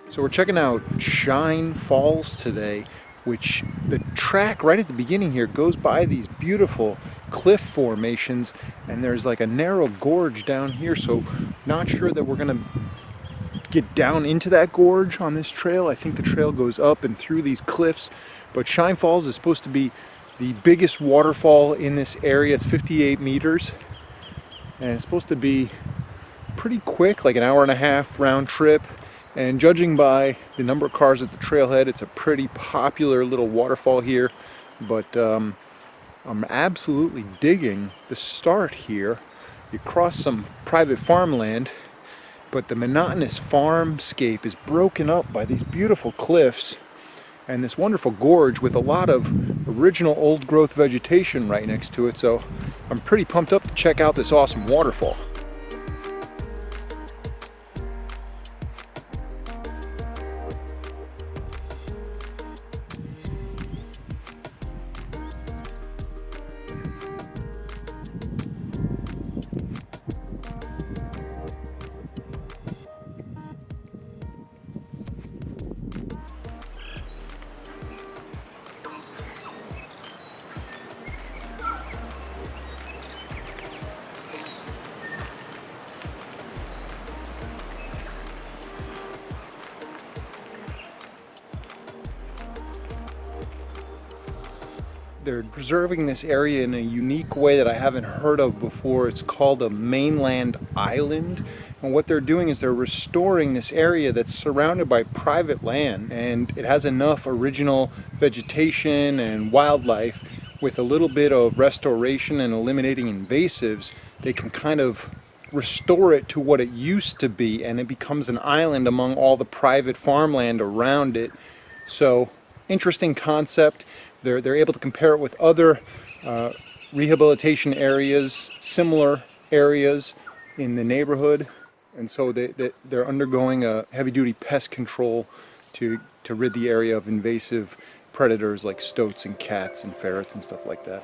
So we're checking out Shine Falls today, which the track right at the beginning here goes by these beautiful cliff formations, and there's like a narrow gorge down here, so not sure that we're gonna get down into that gorge on this trail. I think the trail goes up and through these cliffs, but Shine Falls is supposed to be the biggest waterfall in this area. It's 58 meters, and it's supposed to be pretty quick, like an hour and a half round trip. And judging by the number of cars at the trailhead, it's a pretty popular little waterfall here. But I'm absolutely digging the start here. You cross some private farmland, but the monotonous farmscape is broken up by these beautiful cliffs and this wonderful gorge with a lot of original old growth vegetation right next to it. So I'm pretty pumped up to check out this awesome waterfall. They're preserving this area in a unique way that I haven't heard of before. It's called a Mainland Island. And what they're doing is they're restoring this area that's surrounded by private land, and it has enough original vegetation and wildlife. With a little bit of restoration and eliminating invasives, they can kind of restore it to what it used to be, and it becomes an island among all the private farmland around it. So interesting concept. They're able to compare it with other rehabilitation areas, similar areas in the neighborhood, and so they're undergoing a heavy-duty pest control to rid the area of invasive predators like stoats and cats and ferrets and stuff like that.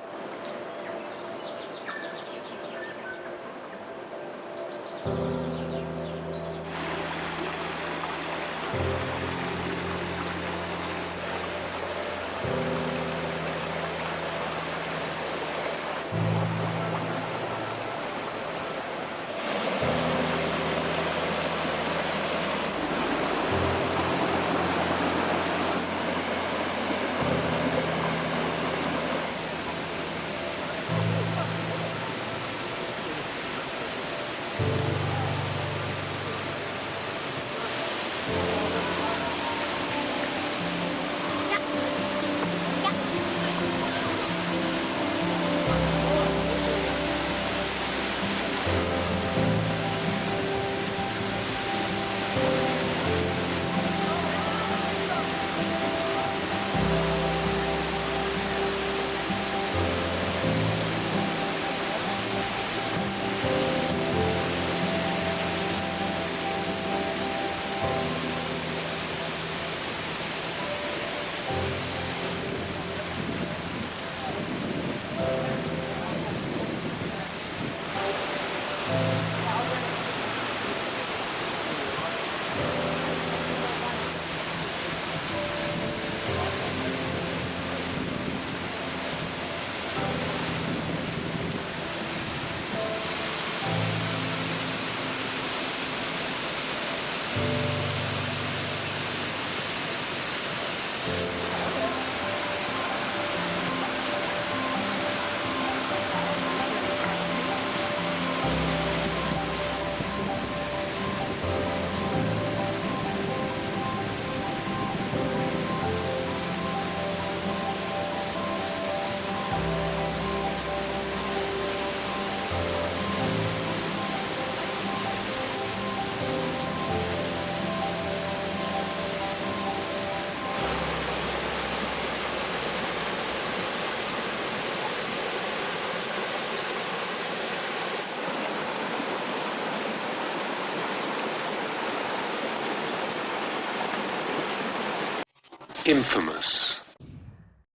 Infamous.